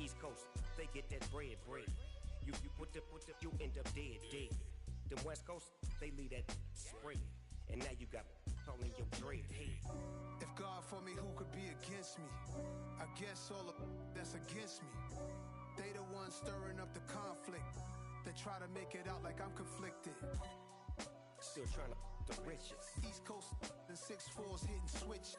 East Coast, they get that bread. You you end up dead. Them West Coast, they leave that spread. And now you got all in your dread head. If God for me, who could be against me? I guess all of that's against me. They the ones stirring up the conflict. They try to make it out like I'm conflicted. Still trying to the riches. East Coast and 6'4s hitting switch.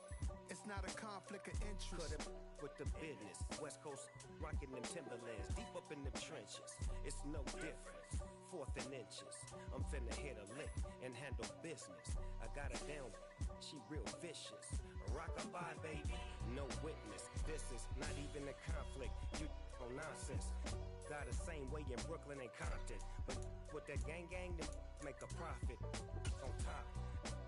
It's not a conflict of interest. Cut it with the business. West Coast rocking them Timberlands, deep up in them trenches. It's no difference. Fourth and inches. I'm finna hit a lick and handle business. I got her down. She real vicious. Rockabye, baby. No witness. This is not even a conflict. You on nonsense. Got the same way in Brooklyn and Compton. But with that gang, them make a profit. On top,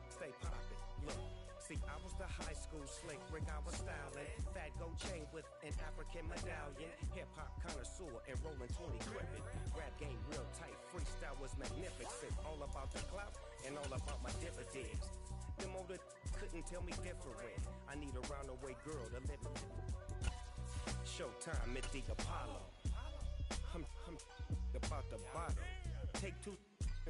stay poppin'. Look. See, I was the high school slick Rick, I was styling. Fat gold chain with an African medallion. Hip-hop connoisseur and rolling 20 gripping. Rap game real tight, freestyle was magnificent. All about the clout and all about my dividends. Them older couldn't tell me different. I need a roundaway girl to live with. Showtime at the Apollo. I'm about the bottom. Take two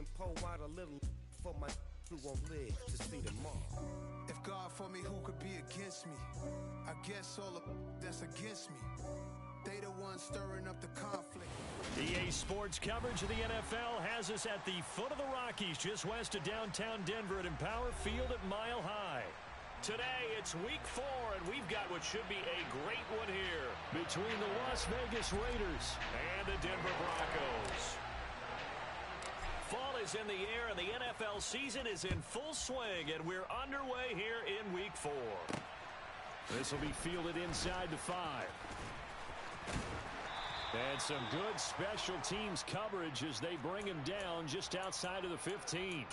and pour out a little for my who won't live to see tomorrow. If God for me, who could be against me? I guess all of that's against me. They the ones stirring up the conflict. EA Sports coverage of the NFL has us at the foot of the Rockies, just west of downtown Denver at Empower Field at Mile High. Today, it's Week 4, and we've got what should be a great one here between the Las Vegas Raiders and the Denver Broncos. Fall is in the air, and the NFL season is in full swing, and we're underway here in Week 4. This will be fielded inside the 5. And some good special teams coverage as they bring him down just outside of the 15.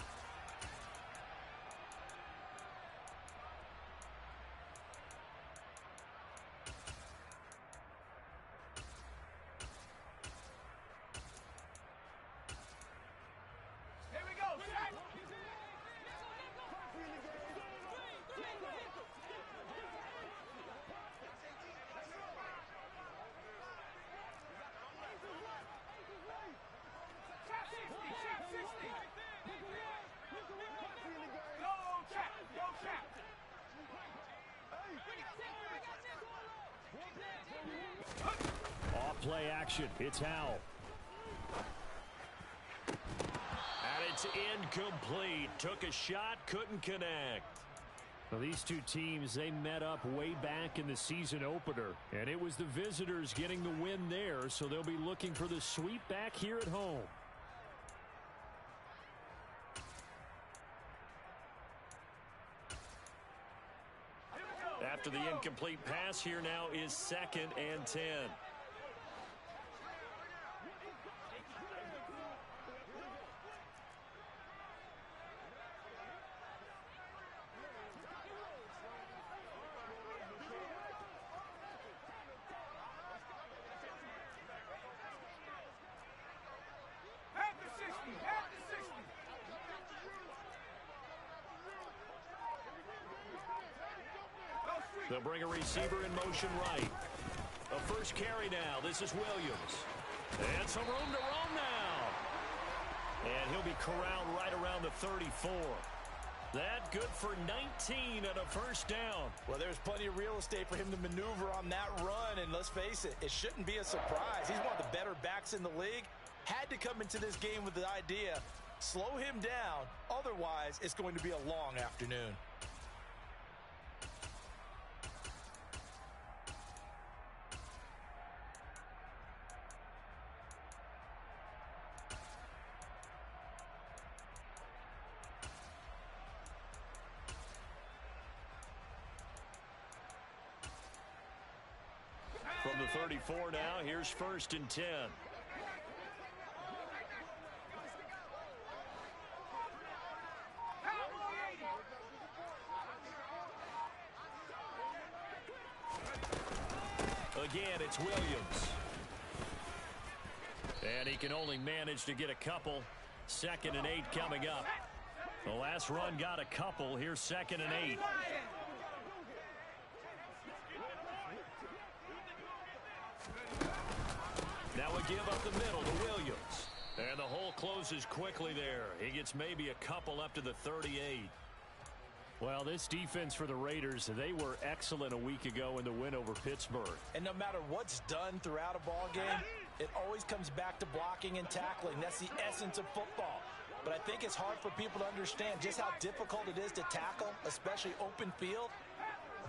Off-play action. It's Howell. And it's incomplete. Took a shot, couldn't connect. Well, these two teams, they met up way back in the season opener. And it was the visitors getting the win there, so they'll be looking for the sweep back here at home. After the incomplete pass, here now is 2nd and 10. They'll bring a receiver in motion right. A first carry now. This is Williams. And some room to roam now. And he'll be corralled right around the 34. That good for 19 and a first down. Well, there's plenty of real estate for him to maneuver on that run. And let's face it, it shouldn't be a surprise. He's one of the better backs in the league. Had to come into this game with the idea, slow him down. Otherwise, it's going to be a long afternoon. From the 34 now, here's 1st and 10. Again, it's Williams. And he can only manage to get a couple. 2nd and 8 coming up. The last run got a couple. Here's 2nd and 8. Now a give up the middle to Williams. And the hole closes quickly there. He gets maybe a couple up to the 38. Well, this defense for the Raiders, they were excellent a week ago in the win over Pittsburgh. And no matter what's done throughout a ball game, it always comes back to blocking and tackling. That's the essence of football. But I think it's hard for people to understand just how difficult it is to tackle, especially open field.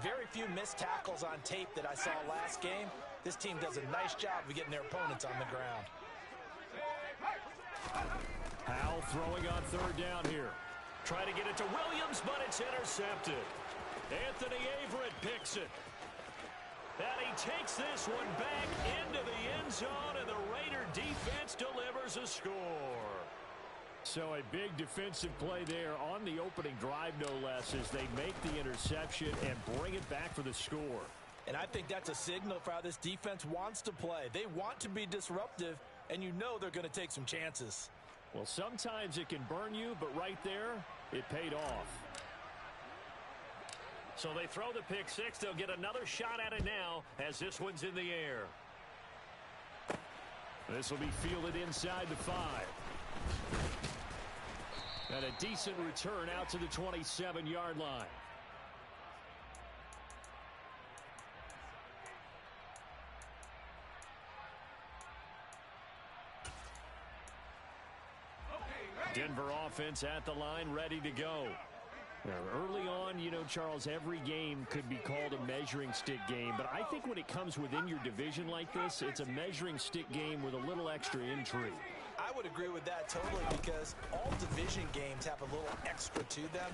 Very few missed tackles on tape that I saw last game. This team does a nice job of getting their opponents on the ground. Howell throwing on third down here. Trying to get it to Williams, but it's intercepted. Anthony Averett picks it. And he takes this one back into the end zone, and the Raider defense delivers a score. So a big defensive play there on the opening drive, no less, as they make the interception and bring it back for the score. And I think that's a signal for how this defense wants to play. They want to be disruptive, and you know they're going to take some chances. Well, sometimes it can burn you, but right there, it paid off. So they throw the pick six. They'll get another shot at it now as this one's in the air. This will be fielded inside the 5. And a decent return out to the 27-yard line. Denver offense at the line, ready to go. Now, early on, you know, Charles, every game could be called a measuring stick game. But I think when it comes within your division like this, it's a measuring stick game with a little extra intrigue. I would agree with that totally, because all division games have a little extra to them.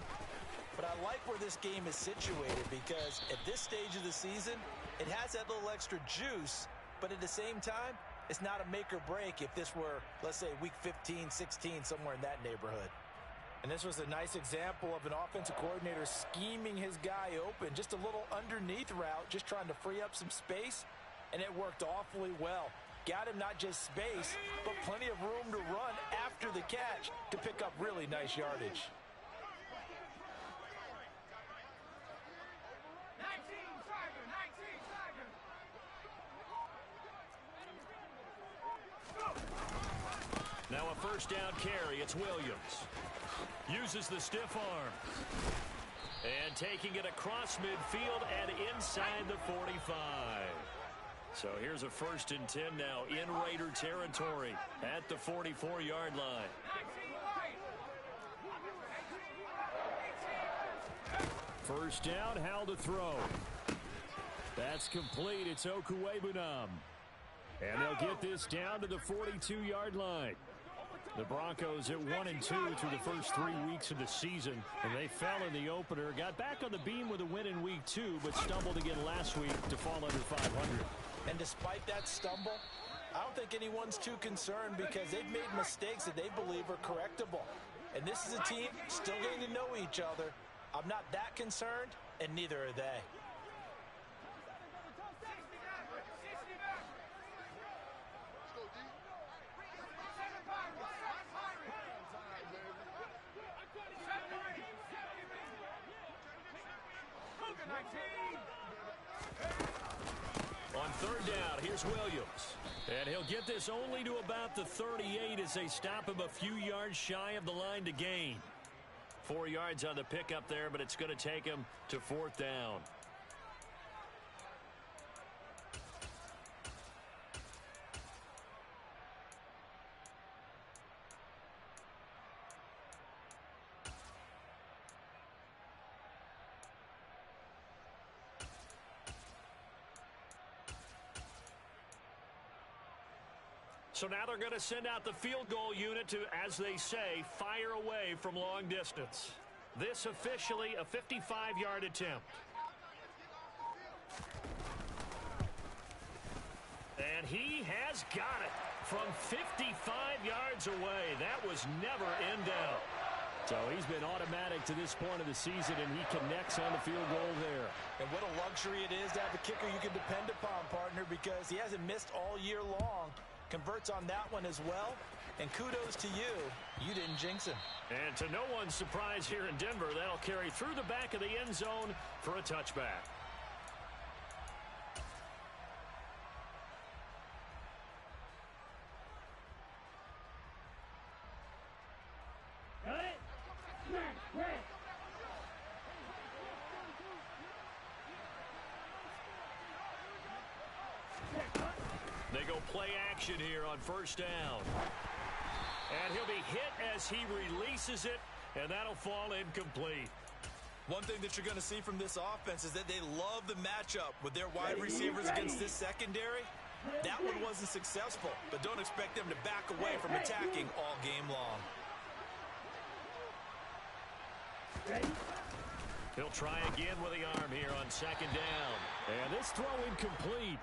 But I like where this game is situated, because at this stage of the season, it has that little extra juice. But at the same time, it's not a make or break if this were, let's say, week 15, 16, somewhere in that neighborhood. And this was a nice example of an offensive coordinator scheming his guy open. Just a little underneath route, just trying to free up some space, and it worked awfully well. Got him not just space, but plenty of room to run after the catch to pick up really nice yardage. Now a first down carry. It's Williams. Uses the stiff arm. And taking it across midfield and inside the 45. So here's a 1st and 10 now in Raider territory at the 44-yard line. First down, Howell to throw. That's complete. It's Okuwebunam. And they'll get this down to the 42-yard line. The Broncos at 1-2 through the first 3 weeks of the season, and they fell in the opener. Got back on the beam with a win in week 2, but stumbled again last week to fall under 500. And despite that stumble, I don't think anyone's too concerned, because they've made mistakes that they believe are correctable. And this is a team still getting to know each other. I'm not that concerned, and neither are they. On third down, here's Williams. And he'll get this only to about the 38 as they stop him a few yards shy of the line to gain. 4 yards on the pickup there, but it's going to take him to 4th down. So now they're going to send out the field goal unit to, as they say, fire away from long distance. This officially a 55-yard attempt. And he has got it from 55 yards away. That was never in doubt. So he's been automatic to this point of the season, and he connects on the field goal there. And what a luxury it is to have a kicker you can depend upon, partner, because he hasn't missed all year long. Converts on that one as well, and kudos to you. You didn't jinx him. And to no one's surprise here in Denver, that'll carry through the back of the end zone for a touchback. They go play action here on first down. And he'll be hit as he releases it, and that'll fall incomplete. One thing that you're going to see from this offense is that they love the matchup with their wide receivers against this secondary. That one wasn't successful, but don't expect them to back away from attacking all game long. He'll try again with the arm here on second down. And this throw incomplete.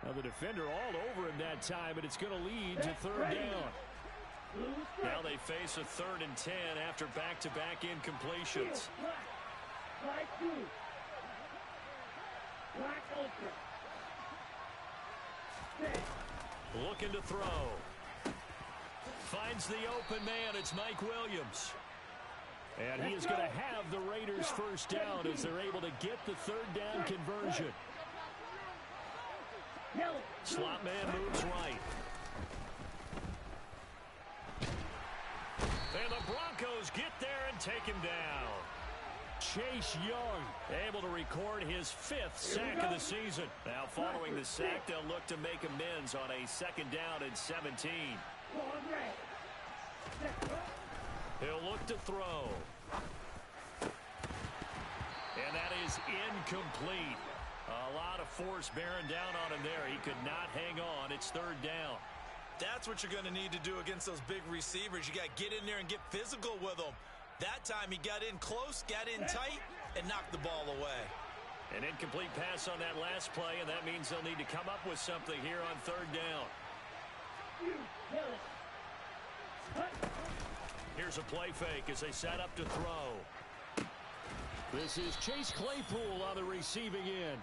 Now the defender all over him that time, but it's going to lead to third down. Now they face a 3rd and 10 after back-to-back incompletions. Looking to throw. Finds the open man. It's Mike Williams. And he is going to have the Raiders first down as they're able to get the 3rd down conversion. Slot man moves right. And the Broncos get there and take him down. Chase Young able to record his 5th sack of the season. Now following the sack, they'll look to make amends on a 2nd down and 17. He'll look to throw. And that is incomplete. A lot of force bearing down on him there. He could not hang on. It's 3rd down. That's what you're going to need to do against those big receivers. You got to get in there and get physical with them. That time he got in close, got in tight, and knocked the ball away. An incomplete pass on that last play, and that means they'll need to come up with something here on 3rd down. Here's a play fake as they set up to throw. This is Chase Claypool on the receiving end.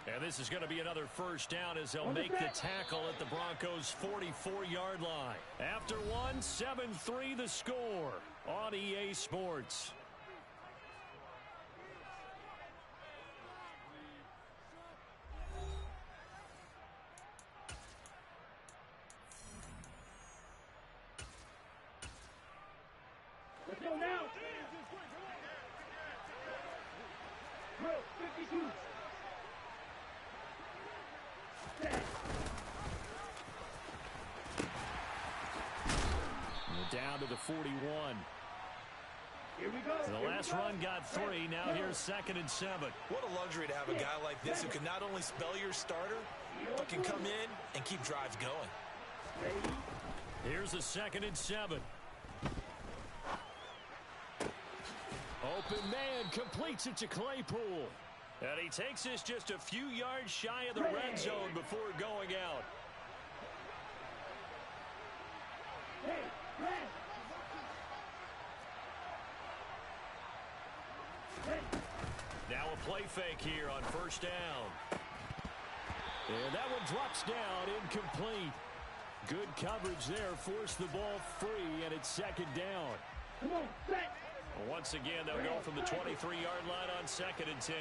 And this is going to be another first down as they'll make the tackle at the Broncos' 44-yard line. After one, 7-3 the score on EA Sports. Let's go now. 52. Down to the 41. Here we go. The last run got 3. Now here's 2nd and 7. What a luxury to have a guy like this who can not only spell your starter, but can come in and keep drives going. Here's the 2nd and 7. Open man completes it to Claypool. And he takes this just a few yards shy of the red zone before going out. Now a play fake here on first down. And that one drops down, incomplete. Good coverage there, forced the ball free, and it's 2nd down. Come on, set. Once again, they'll go from the 23-yard line on 2nd and 10.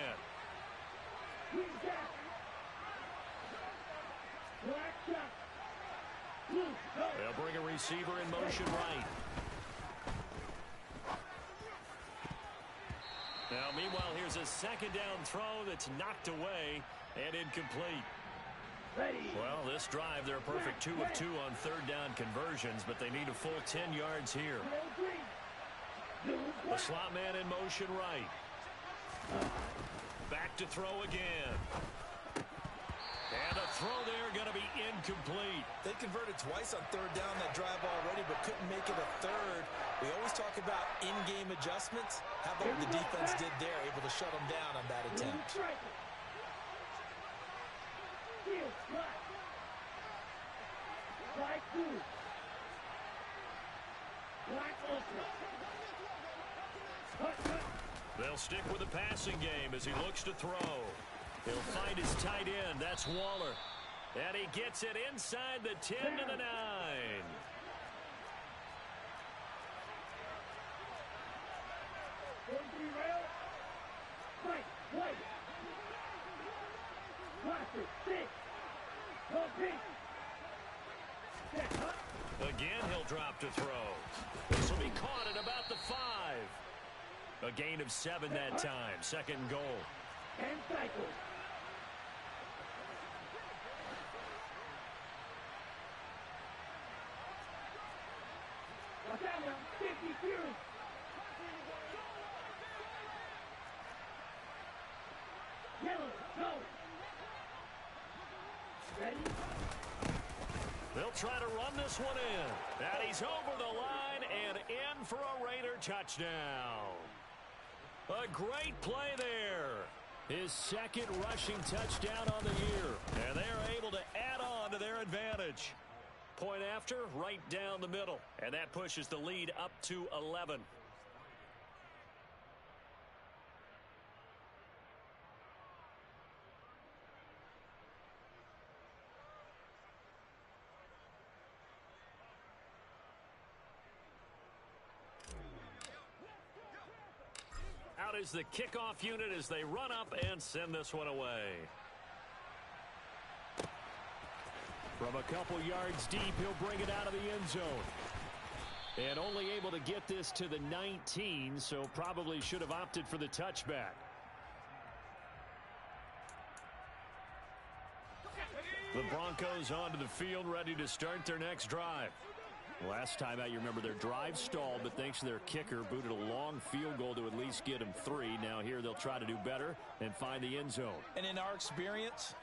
They'll bring a receiver in motion right. Now, meanwhile, here's a 2nd down throw that's knocked away and incomplete. Well, this drive, they're a perfect 2 of 2 on 3rd down conversions, but they need a full 10 yards here. The slot man in motion right. Back to throw again. And a throw there going to be incomplete. They converted twice on 3rd down that drive already, but couldn't make it a 3rd. We always talk about in-game adjustments. How about what the defense did there, able to shut them down on that attempt. They'll stick with the passing game as he looks to throw. He'll find his tight end. That's Waller. And he gets it inside the 10 to the 9. Again, he'll drop to throw. This will be caught at about the 5. A gain of 7 that time. 2nd and goal. And cycle. interference. Yellow, go. Ready? They'll try to run this one in. And he's over the line and in for a Raider touchdown. A great play there. His second rushing touchdown on the year. And they are able to add on to their advantage. Point after, right down the middle. And that pushes the lead up to 11. Out is the kickoff unit as they run up and send this one away. From a couple yards deep, he'll bring it out of the end zone. And only able to get this to the 19, so probably should have opted for the touchback. The Broncos onto the field, ready to start their next drive. Last time out, you remember their drive stalled, but thanks to their kicker, booted a long field goal to at least get them 3. Now here they'll try to do better and find the end zone. And in our experience,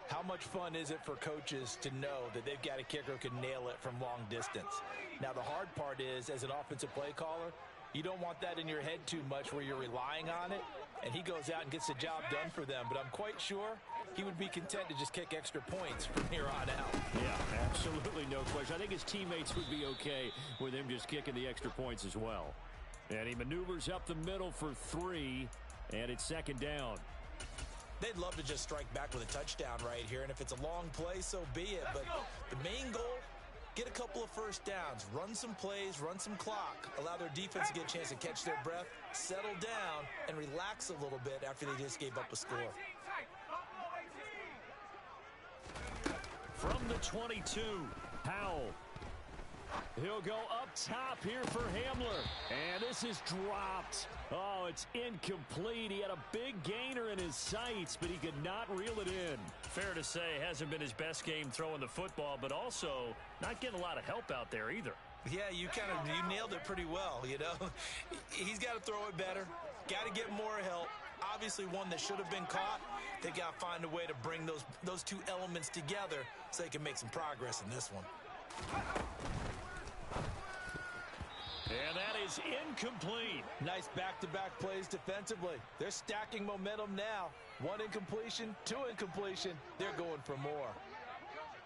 how much fun is it for coaches to know that they've got a kicker who can nail it from long distance? Now, the hard part is, as an offensive play caller, you don't want that in your head too much where you're relying on it, and he goes out and gets the job done for them. But I'm quite sure he would be content to just kick extra points from here on out. Yeah, absolutely no question. I think his teammates would be okay with him just kicking the extra points as well. And he maneuvers up the middle for 3, and it's second down. They'd love to just strike back with a touchdown right here, and if it's a long play, so be it. But the main goal, get a couple of first downs, run some plays, run some clock, allow their defense to get a chance to catch their breath, settle down, and relax a little bit after they just gave up a score. From the 22, Powell. He'll go up top here for Hamler. And this is dropped. Oh, it's incomplete. He had a big gainer in his sights, but he could not reel it in. Fair to say, hasn't been his best game throwing the football, but also not getting a lot of help out there either. Yeah, you nailed it pretty well, you know. He's got to throw it better. Got to get more help. Obviously one that should have been caught. They got to find a way to bring those two elements together so they can make some progress in this one. And that is incomplete. Nice back-to-back plays defensively. They're stacking momentum now. 1 incompletion, 2 incompletion. They're going for more.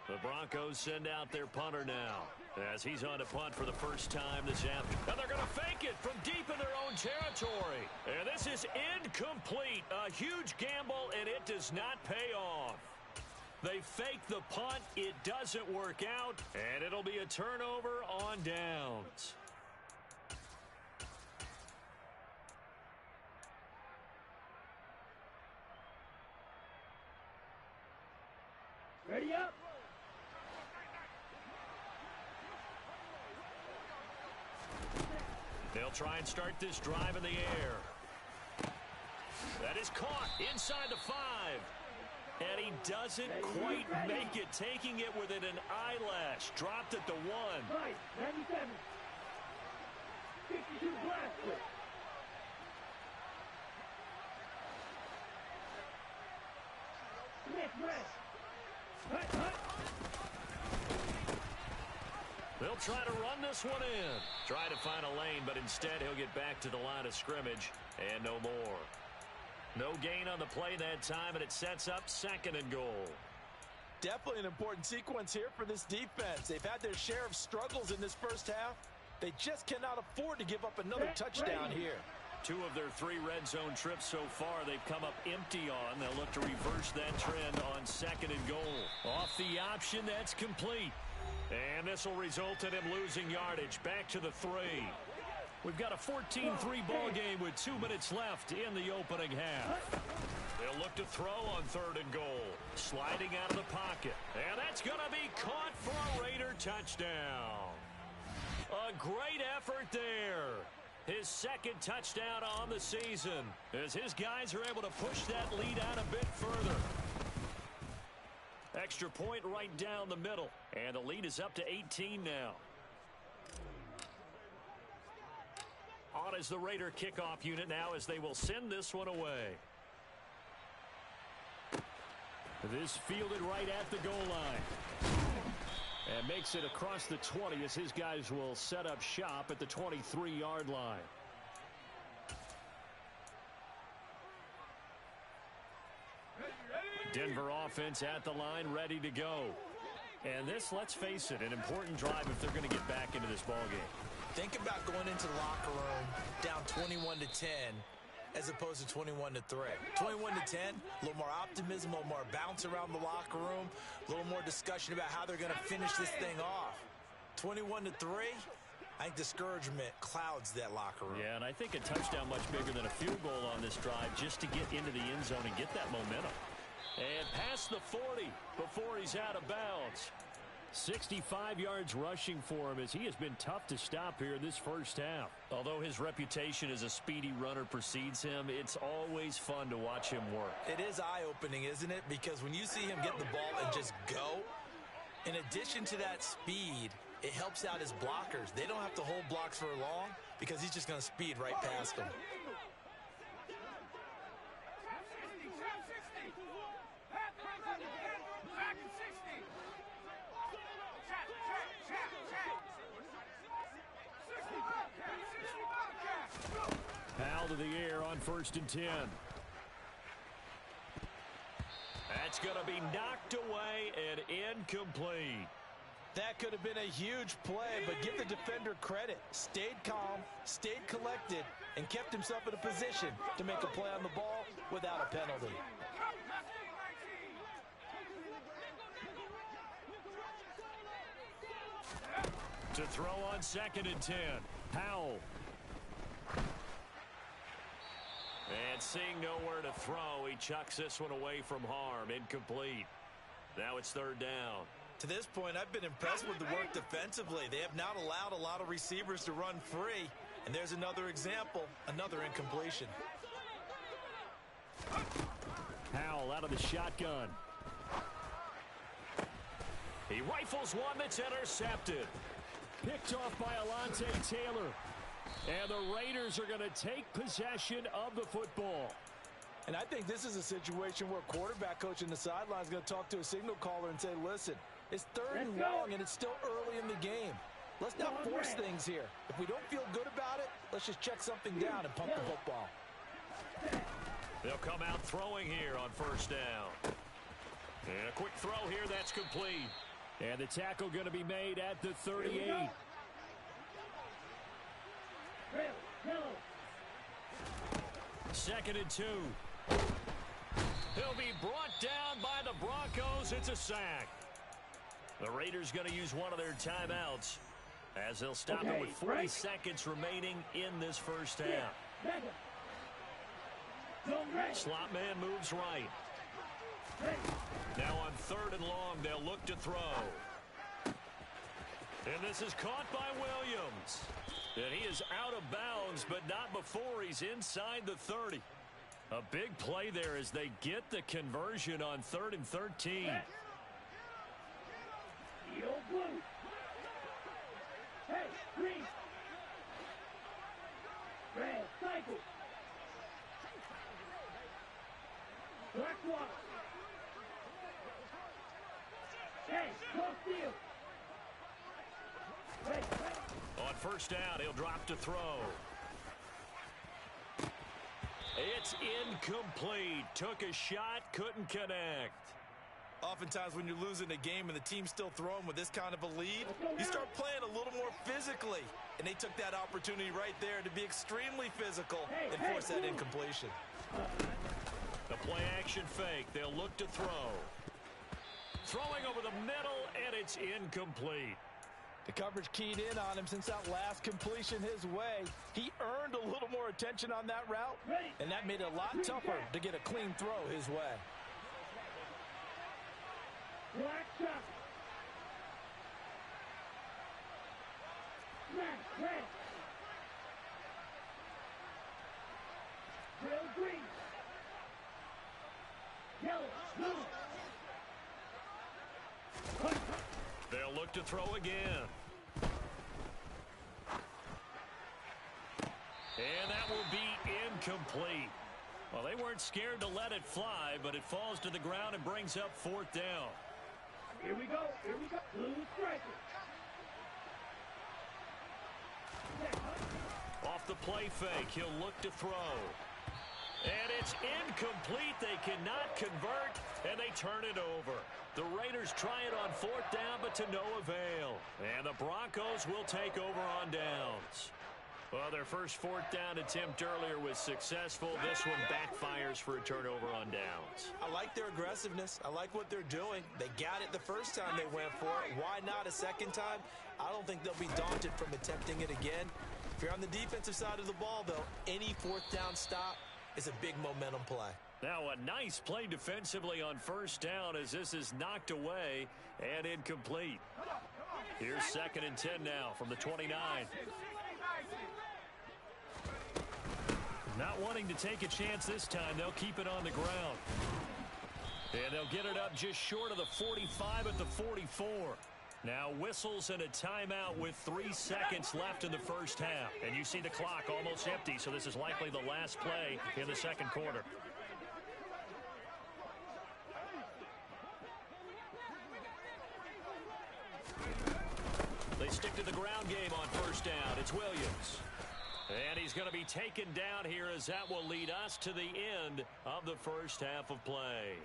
The Broncos send out their punter now as he's on to punt for the first time this afternoon. And they're going to fake it from deep in their own territory. And this is incomplete. A huge gamble, and it does not pay off. They fake the punt. It doesn't work out, and it'll be a turnover on downs. Ready up. They'll try and start this drive in the air. That is caught inside the 5. And he doesn't quite make it, taking it within an eyelash. Dropped at the 1. Right, 97. 52 blaster. Smith, rest. Hut. They'll try to run this one in. Try to find a lane, but instead he'll get back to the line of scrimmage and no more. No gain on the play that time, and it sets up 2nd and goal. Definitely an important sequence here for this defense. They've had their share of struggles in this first half. They just cannot afford to give up another touchdown here. 2 of their 3 red zone trips so far they've come up empty on. They'll look to reverse that trend on 2nd and goal. Off the option, that's complete. And this will result in him losing yardage. Back to the 3. We've got a 14-3 ball game with 2 minutes left in the opening half. They'll look to throw on 3rd and goal. Sliding out of the pocket. And that's going to be caught for a Raider touchdown. A great effort there. His 2nd touchdown on the season as his guys are able to push that lead out a bit further. Extra point right down the middle. And the lead is up to 18 now. On as the Raider kickoff unit now as they will send this one away. This fielded right at the goal line. And makes it across the 20 as his guys will set up shop at the 23-yard line. Denver offense at the line, ready to go. And this, let's face it, an important drive if they're going to get back into this ballgame. Think about going into the locker room down 21-10 as opposed to 21-3. 21-10, a little more optimism, a little more bounce around the locker room, a little more discussion about how they're going to finish this thing off. 21-3, I think discouragement clouds that locker room. Yeah, and I think a touchdown much bigger than a field goal on this drive just to get into the end zone and get that momentum. And past the 40 before he's out of bounds. 65 yards rushing for him as he has been tough to stop here in this first half. Although his reputation as a speedy runner precedes him, it's always fun to watch him work. It is eye-opening, isn't it? Because when you see him get the ball and just go, in addition to that speed, it helps out his blockers. They don't have to hold blocks for long because he's just going to speed right past them. Foul to the air on 1st and 10. That's going to be knocked away and incomplete. That could have been a huge play, but give the defender credit. Stayed calm, stayed collected, and kept himself in a position to make a play on the ball without a penalty. To throw on 2nd and 10. Powell. And seeing nowhere to throw, he chucks this one away from harm. Incomplete. Now it's 3rd down. To this point, I've been impressed with the work defensively. They have not allowed a lot of receivers to run free. And there's another example, another incompletion. Powell out of the shotgun. He rifles one that's intercepted. Picked off by Alontae Taylor. And the Raiders are going to take possession of the football. And I think this is a situation where quarterback coach in the sideline is going to talk to a signal caller and say, listen, it's 3rd and long and it's still early in the game. Let's not force things here. If we don't feel good about it, let's just check something down and pump the football. They'll come out throwing here on 1st down. And a quick throw here, that's complete. And the tackle going to be made at the 38. 2nd and 2. He'll be brought down by the Broncos. It's a sack. The Raiders going to use one of their timeouts as they'll stop it with 40 seconds remaining in this first half. Slot man moves right. Now on 3rd and long, they'll look to throw. And this is caught by Williams. And he is out of bounds, but not before he's inside the 30. A big play there as they get the conversion on 3rd and 13. Hey, green. Red, cycle. Black water. Hey, cross field. On 1st down, he'll drop to throw. It's incomplete. Took a shot, couldn't connect. Oftentimes when you're losing a game and the team's still throwing with this kind of a lead, you start playing a little more physically. And they took that opportunity right there to be extremely physical and force that incompletion. The play action fake. They'll look to throw. Throwing over the middle, and it's incomplete. The coverage keyed in on him since that last completion his way. He earned a little more attention on that route, and that made it a lot tougher to get a clean throw his way. Black shot. Black, red. Trail green. Yellow, blue. They'll look to throw again. And that will be incomplete. Well, they weren't scared to let it fly, but it falls to the ground and brings up 4th down. Here we go. Blue striker. Off the play fake, he'll look to throw. And it's incomplete. They cannot convert, and they turn it over. The Raiders try it on 4th down, but to no avail. And the Broncos will take over on downs. Well, their first 4th down attempt earlier was successful. This one backfires for a turnover on downs. I like their aggressiveness. I like what they're doing. They got it the first time they went for it. Why not a second time? I don't think they'll be daunted from attempting it again. If you're on the defensive side of the ball, though, any 4th down stop is a big momentum play. Now a nice play defensively on 1st down as this is knocked away and incomplete. Here's 2nd and 10 now from the 29. Not wanting to take a chance this time, they'll keep it on the ground. And they'll get it up just short of the 45 at the 44. Now whistles and a timeout with 3 seconds left in the first half. And you see the clock almost empty, so this is likely the last play in the second quarter. They stick to the ground game on 1st down. It's Williams. And he's going to be taken down here as that will lead us to the end of the first half of play.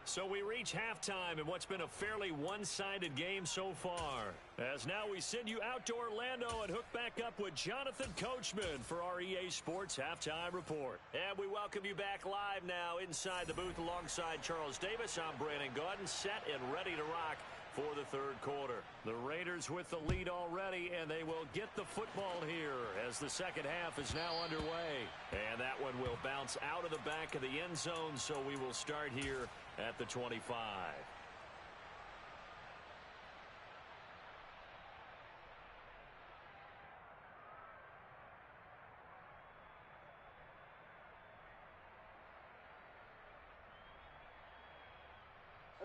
So we reach halftime in what's been a fairly one-sided game so far. As now we send you out to Orlando and hook back up with Jonathan Coachman for our EA Sports Halftime Report. And we welcome you back live now inside the booth alongside Charles Davis. I'm Brandon Gaudin, set and ready to rock for the 3rd quarter. The Raiders with the lead already, and they will get the football here as the second half is now underway. And that one will bounce out of the back of the end zone, so we will start here at the 25.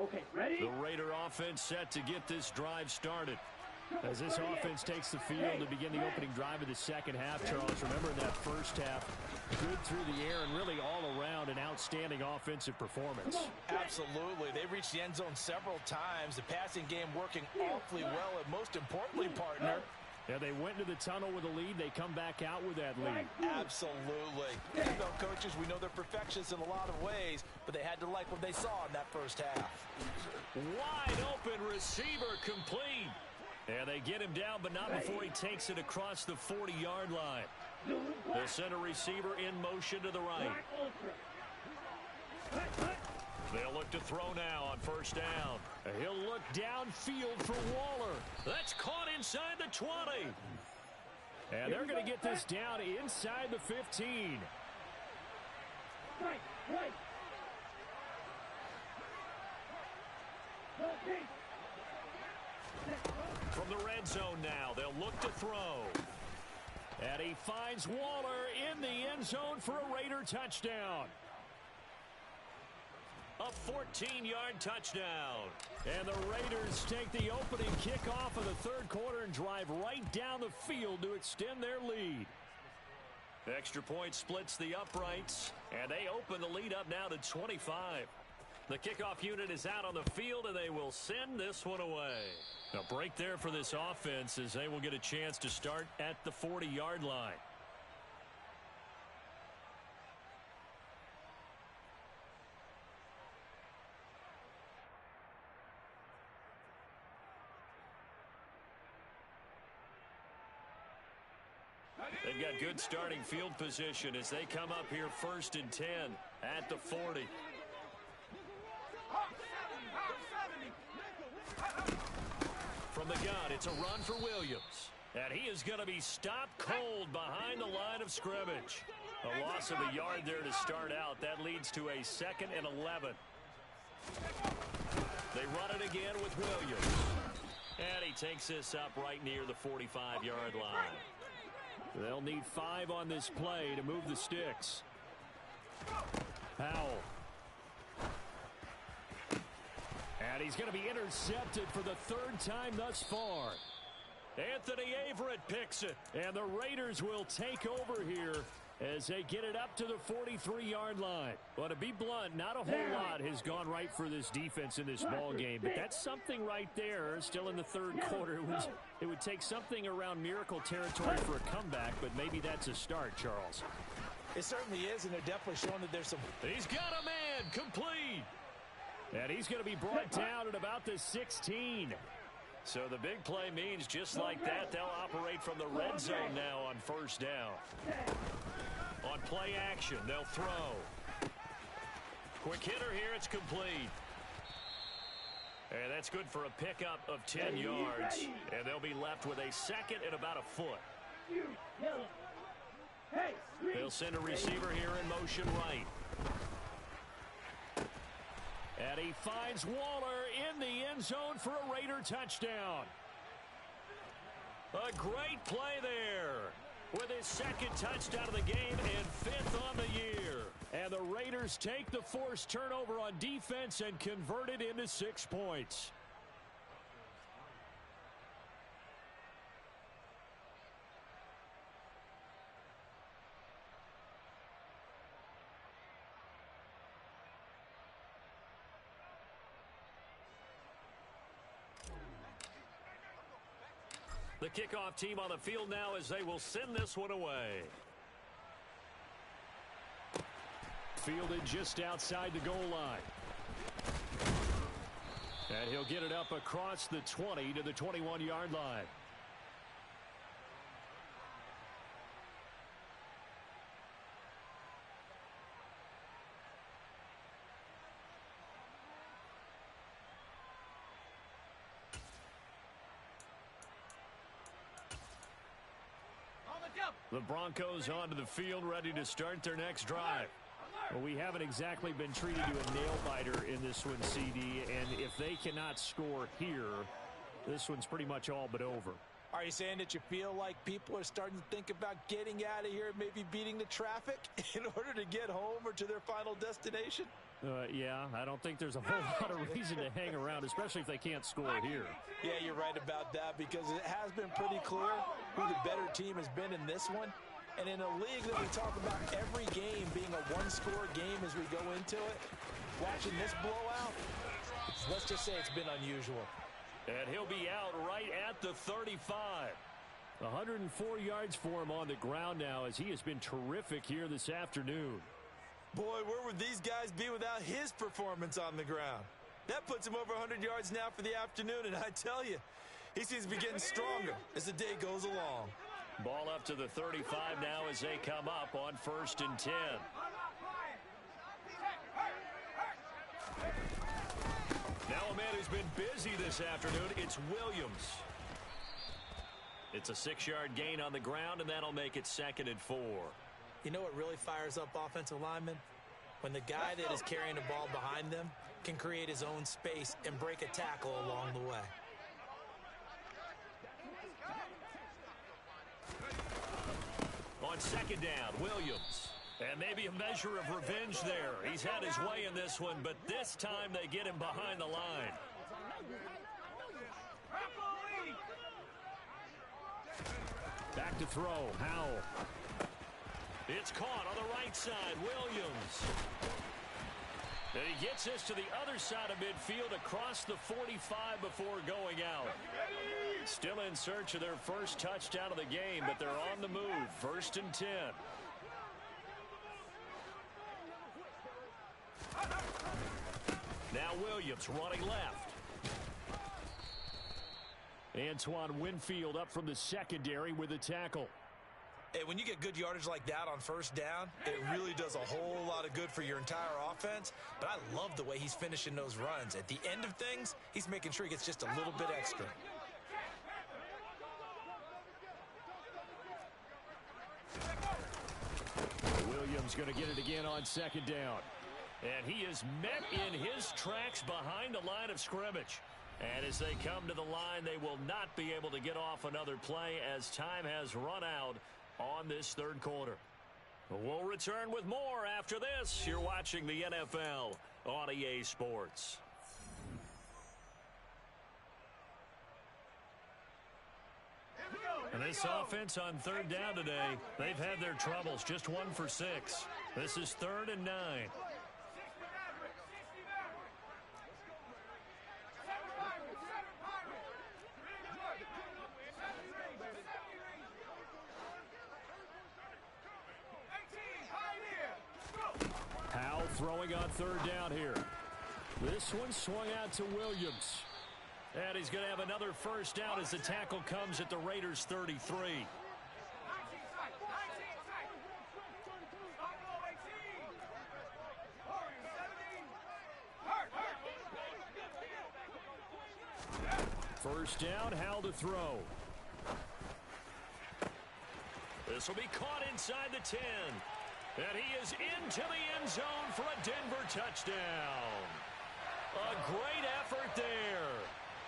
Okay, ready? The Raider offense set to get this drive started. As this offense takes the field to begin the opening drive of the second half, Charles, remember in that first half, good through the air and really all around an outstanding offensive performance. Absolutely. They reached the end zone several times. The passing game working awfully well, and most importantly, partner, Yeah, they went into the tunnel with a lead. They come back out with that lead. absolutely. NFL coaches, we know they're perfectionists in a lot of ways, but they had to like what they saw in that first half. Wide open receiver complete. And they get him down, but not before he takes it across the 40-yard line. The center receiver in motion to the right. They'll look to throw now on 1st down. He'll look downfield for Waller. That's caught inside the 20. And they're going to get this down inside the 15. From the red zone now, they'll look to throw. And he finds Waller in the end zone for a Raider touchdown. A 14-yard touchdown. And the Raiders take the opening kickoff of the 3rd quarter and drive right down the field to extend their lead. Extra point splits the uprights, and they open the lead up now to 25. The kickoff unit is out on the field, and they will send this one away. A break there for this offense as they will get a chance to start at the 40-yard line. They've got good starting field position as they come up here 1st and 10 at the 40. From the gun, it's a run for Williams. And he is going to be stopped cold behind the line of scrimmage. A loss of a yard there to start out. That leads to a 2nd and 11. They run it again with Williams. And he takes this up right near the 45-yard line. They'll need 5 on this play to move the sticks. Powell. And he's going to be intercepted for the 3rd time thus far. Anthony Averett picks it, and the Raiders will take over here as they get it up to the 43-yard line. Well, to be blunt, not a whole lot has gone right for this defense in this ball game, but that's something right there. Still in the third quarter, it would take something around miracle territory for a comeback, but maybe that's a start, Charles. It certainly is, and they're definitely showing that there's some... He's got a man complete, and he's going to be brought down at about the 16. So the big play means just like that, they'll operate from the red zone now on first down. On play action, they'll throw. Quick hitter here, it's complete. And that's good for a pickup of 10 yards. And they'll be left with a second and about a foot. They'll send a receiver here in motion right. And he finds Waller in the end zone for a Raider touchdown. A great play there with his second touchdown of the game and fifth on the year. And the Raiders take the forced turnover on defense and convert it into 6 points. The kickoff team on the field now as they will send this one away. Fielded just outside the goal line. And he'll get it up across the 20 to the 21-yard line. The Broncos onto the field, ready to start their next drive. Well, we haven't exactly been treated to a nail-biter in this one, CD, and if they cannot score here, this one's pretty much all but over. Are you saying that you feel like people are starting to think about getting out of here, maybe beating the traffic in order to get home or to their final destination? Yeah, I don't think there's a whole lot of reason to hang around, especially if they can't score here. Yeah, you're right about that because it has been pretty clear who the better team has been in this one. And in a league that we talk about every game being a one-score game as we go into it, watching this blowout, let's just say it's been unusual. And he'll be out right at the 35. 104 yards for him on the ground now as he has been terrific here this afternoon. Boy, where would these guys be without his performance on the ground? That puts him over 100 yards now for the afternoon, and I tell you, he seems to be getting stronger as the day goes along. Ball up to the 35 now as they come up on 1st and 10. Now a man who's been busy this afternoon, it's Williams. It's a 6-yard gain on the ground, and that'll make it 2nd and 4. You know what really fires up offensive linemen? When the guy that is carrying the ball behind them can create his own space and break a tackle along the way. On 2nd down, Williams. And maybe a measure of revenge there. He's had his way in this one, but this time they get him behind the line. Back to throw, Howell. It's caught on the right side, Williams. And he gets this to the other side of midfield across the 45 before going out. Still in search of their first touchdown of the game, but they're on the move. 1st and 10. Now Williams running left. Antoine Winfield up from the secondary with a tackle. Hey, when you get good yardage like that on 1st down, it really does a whole lot of good for your entire offense. But I love the way he's finishing those runs. At the end of things, he's making sure he gets just a little bit extra. Williams going to get it again on 2nd down. And he is met in his tracks behind the line of scrimmage. And as they come to the line, they will not be able to get off another play as time has run out on this 3rd quarter. We'll return with more after this. You're watching the NFL on EA Sports. This offense on third down today, they've had their troubles. Just 1 for 6. This is 3rd and 9. Howell throwing on third down here. This one swung out to Williams. And he's going to have another first down as the tackle comes at the Raiders' 33. First down, Howell to throw. This will be caught inside the 10. And he is into the end zone for a Denver touchdown. A great effort there.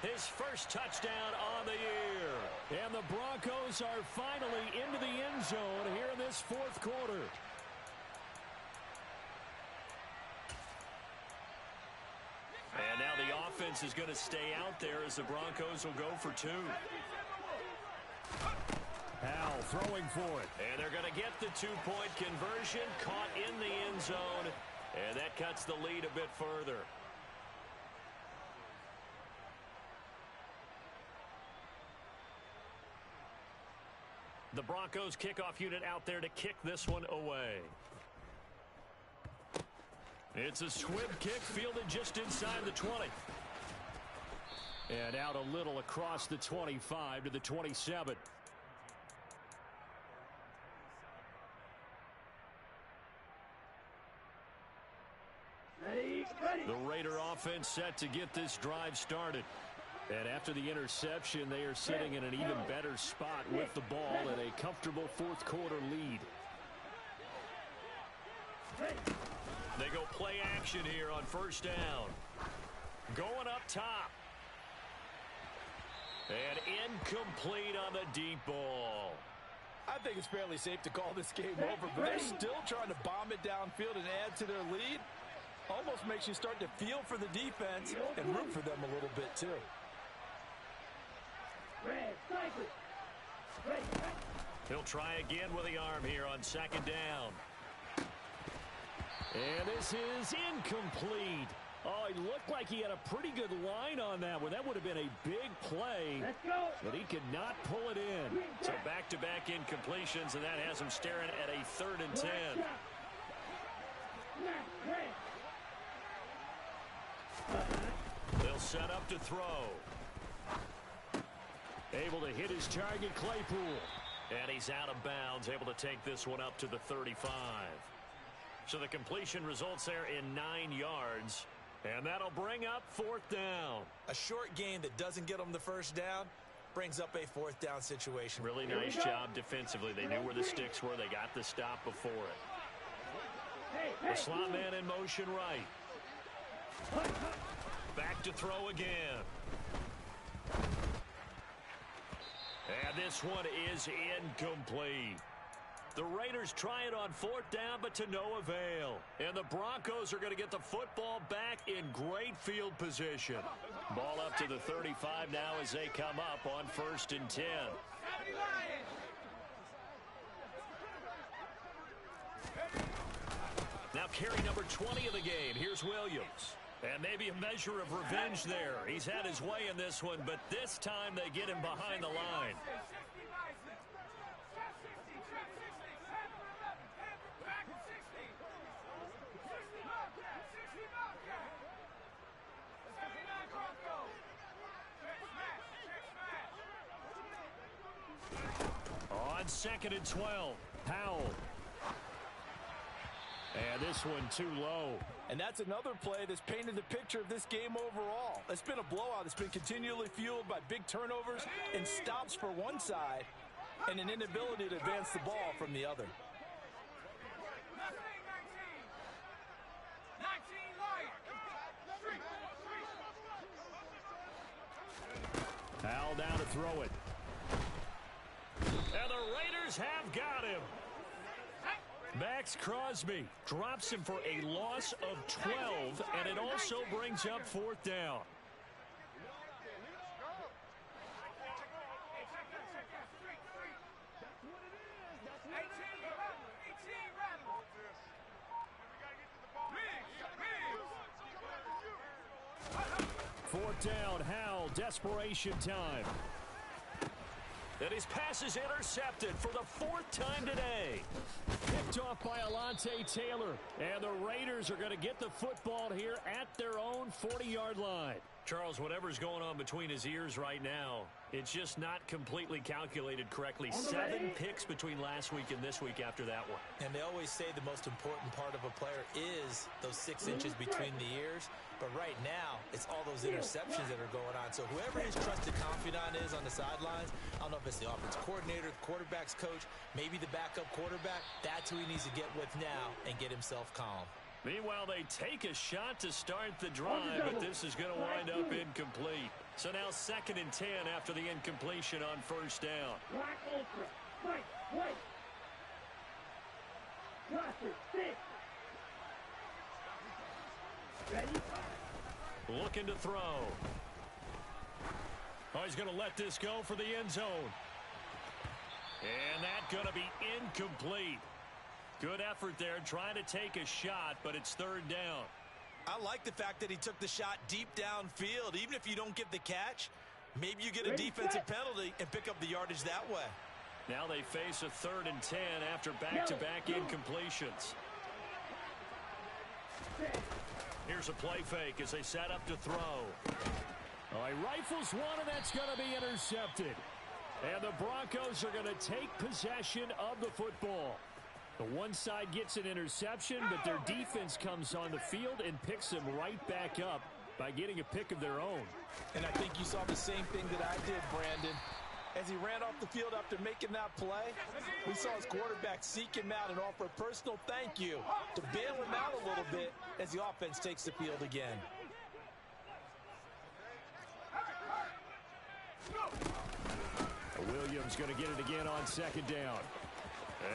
His first touchdown on the year. And the Broncos are finally into the end zone here in this fourth quarter. And now the offense is going to stay out there as the Broncos will go for 2. Howell throwing for it. And they're going to get the 2-point conversion, caught in the end zone. And that cuts the lead a bit further. The Broncos kickoff unit out there to kick this one away. It's a squib kick fielded just inside the 20. And out a little across the 25 to the 27. The Raider offense set to get this drive started. And after the interception, they are sitting in an even better spot with the ball and a comfortable fourth quarter lead. They go play action here on first down. Going up top. And incomplete on the deep ball. I think it's fairly safe to call this game over, but they're still trying to bomb it downfield and add to their lead. Almost makes you start to feel for the defense and root for them a little bit, too. He'll try again with the arm here on second down. And this is incomplete. Oh, he looked like he had a pretty good line on that one. That would have been a big play, but he could not pull it in. So back-to-back incompletions, and that has him staring at a 3rd and 10. They'll set up to throw. Able to hit his target, Claypool. And he's out of bounds, able to take this one up to the 35. So the completion results there in 9 yards. And that'll bring up 4th down. A short gain that doesn't get them the first down brings up a 4th down situation. Really nice job defensively. They knew where the sticks were. They got the stop before it. The slot man in motion right. Back to throw again. And this one is incomplete. The Raiders try it on 4th down, but to no avail. And the Broncos are going to get the football back in great field position. Ball up to the 35 now as they come up on 1st and 10. Now carry number 20 of the game. Here's Williams. And maybe a measure of revenge there. He's had his way in this one, but this time they get him behind the line. On 2nd and 12, Howell. And this one too low. And that's another play that's painted the picture of this game overall. It's been a blowout. It's been continually fueled by big turnovers and stops for one side and an inability to advance the ball from the other. Howell down to throw it. And the Raiders have got him. Max Crosby drops him for a loss of 12, and it also brings up 4th down. down. Howell, desperation time. And his pass is intercepted for the 4th time today. Picked off by Alontae Taylor. And the Raiders are going to get the football here at their own 40-yard line. Charles, whatever's going on between his ears right now, it's just not completely calculated correctly. 7 picks between last week and this week after that one. And they always say the most important part of a player is those 6 inches between the ears. But right now, it's all those interceptions that are going on. So whoever his trusted confidant is on the sidelines, I don't know if it's the offensive coordinator, the quarterback's coach, maybe the backup quarterback, that's who he needs to get with now and get himself calm. Meanwhile, they take a shot to start the drive, but this is going to wind up incomplete. So now 2nd and 10 after the incompletion on 1st down. Black Ultra. Fight. Wait. Cluster. 6. Ready? Looking to throw. Oh, he's going to let this go for the end zone. And that's going to be incomplete. Good effort there, trying to take a shot, but it's 3rd down. I like the fact that he took the shot deep downfield. Even if you don't get the catch, maybe you get a defensive penalty and pick up the yardage that way. Now they face a 3rd and 10 after back-to-back incompletions. Here's a play fake as they set up to throw. Oh, he rifles one, and that's going to be intercepted. And the Broncos are going to take possession of the football. The one side gets an interception, but their defense comes on the field and picks them right back up by getting a pick of their own. And I think you saw the same thing that I did, Brandon. As he ran off the field after making that play, we saw his quarterback seek him out and offer a personal thank you to bail him out a little bit as the offense takes the field again. Williams going to get it again on 2nd down.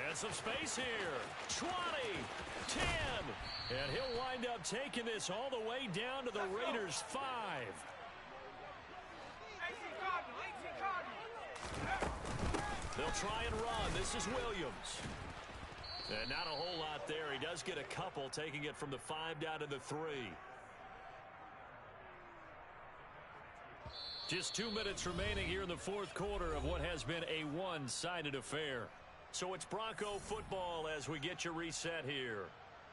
And some space here. 20, 10. And he'll wind up taking this all the way down to the Raiders' 5. They'll try and run. This is Williams. And not a whole lot there. He does get a couple, taking it from the 5 down to the 3. Just 2 minutes remaining here in the 4th quarter of what has been a one-sided affair. So it's Bronco football as we get you reset here.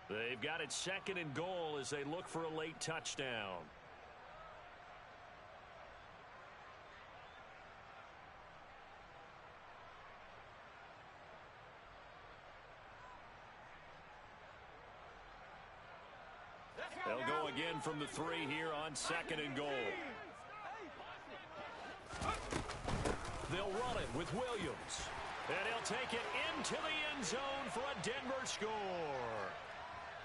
They've got it 2nd and goal as they look for a late touchdown. They'll go again from the 3 here on 2nd and goal. They'll run it with Williams. And he'll take it into the end zone for a Denver score.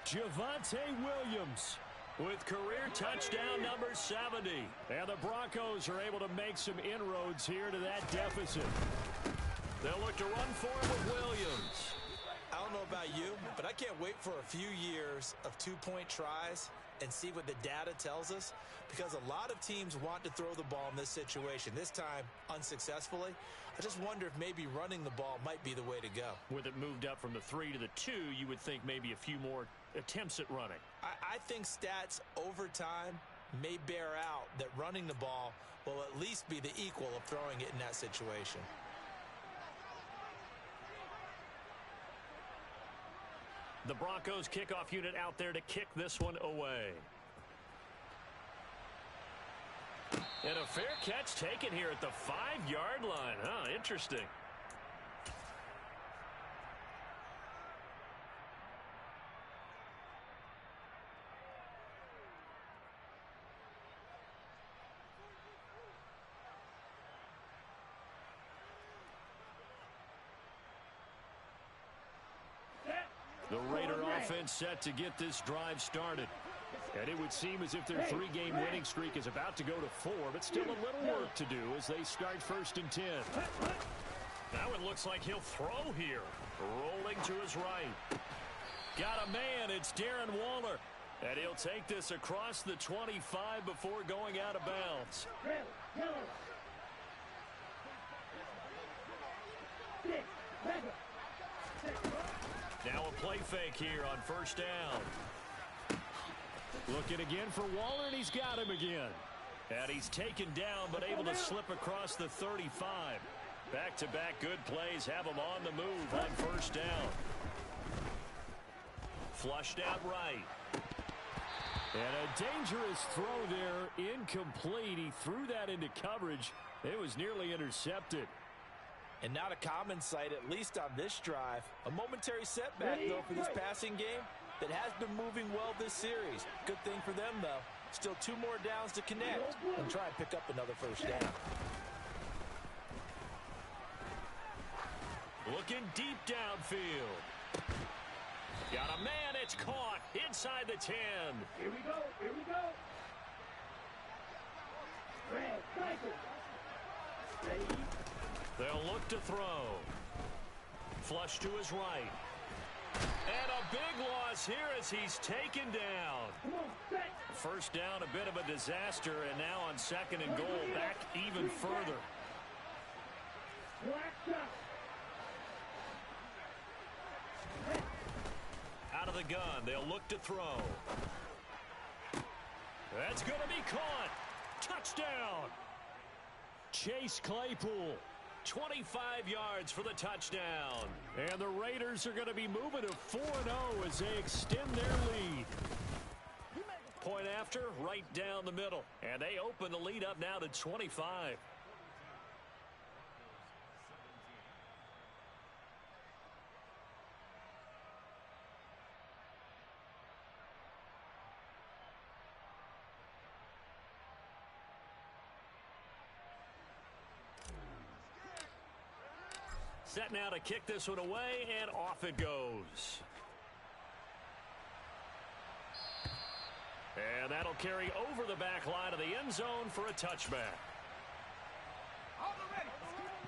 Javonte Williams with career touchdown number 70. And the Broncos are able to make some inroads here to that deficit. They'll look to run for it with Williams. I don't know about you, but I can't wait for a few years of 2-point tries and see what the data tells us, because a lot of teams want to throw the ball in this situation, this time unsuccessfully. I just wonder if maybe running the ball might be the way to go. With it moved up from the 3 to the 2, you would think maybe a few more attempts at running. I think stats over time may bear out that running the ball will at least be the equal of throwing it in that situation. The Broncos kickoff unit out there to kick this one away. And a fair catch taken here at the 5-yard line. Huh, interesting. The Raider offense set to get this drive started. And it would seem as if their 3-game winning streak is about to go to 4, but still a little work to do as they start 1st and 10. Now it looks like he'll throw here. Rolling to his right. Got a man, it's Darren Waller. And he'll take this across the 25 before going out of bounds. Now a play fake here on 1st down. Looking again for Waller, and he's got him again. And he's taken down, but able to slip across the 35. Back-to-back good plays have him on the move on first down. Flushed out right. And a dangerous throw there, incomplete. He threw that into coverage. It was nearly intercepted. And not a common sight, at least on this drive. A momentary setback, though, for this passing game that has been moving well this series. Good thing for them, though. Still 2 more downs to connect and try and pick up another first down. Looking deep downfield. Got a man, it's caught inside the 10. Here we go, here we go. Red, cycle. Ready. They'll look to throw. Flush to his right. And a big loss here as he's taken down. Come on, set. First down, a bit of a disaster, and now on 2nd and goal, back even further. Black shot. Out of the gun, they'll look to throw. That's going to be caught. Touchdown. Chase Claypool. 25 yards for the touchdown. And the Raiders are going to be moving to 4-0 as they extend their lead. Point after, right down the middle. And they open the lead up now to 25. Set now to kick this one away, and off it goes. And that'll carry over the back line of the end zone for a touchback.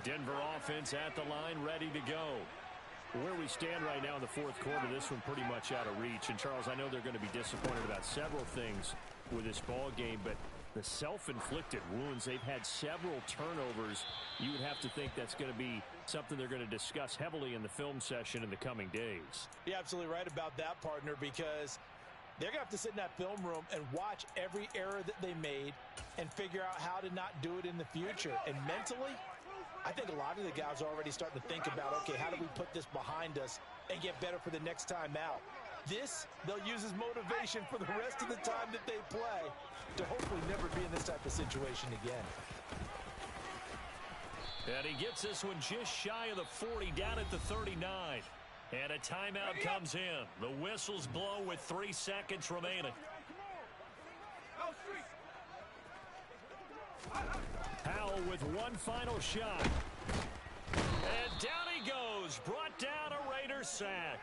Denver offense at the line, ready to go. Where we stand right now in the 4th quarter, this one pretty much out of reach. And, Charles, I know they're going to be disappointed about several things with this ball game, but the self-inflicted wounds, they've had several turnovers. You would have to think that's going to be something they're going to discuss heavily in the film session in the coming days. You're absolutely right about that, partner, because they're going to have to sit in that film room and watch every error that they made and figure out how to not do it in the future. And mentally, I think a lot of the guys are already starting to think about, okay, how do we put this behind us and get better for the next time out? This, they'll use as motivation for the rest of the time that they play to hopefully never be in this type of situation again. And he gets this one just shy of the 40, down at the 39. And a timeout comes in. The whistle's blown with 3 seconds remaining. Powell with one final shot. And down he goes. Brought down a Raiders sack.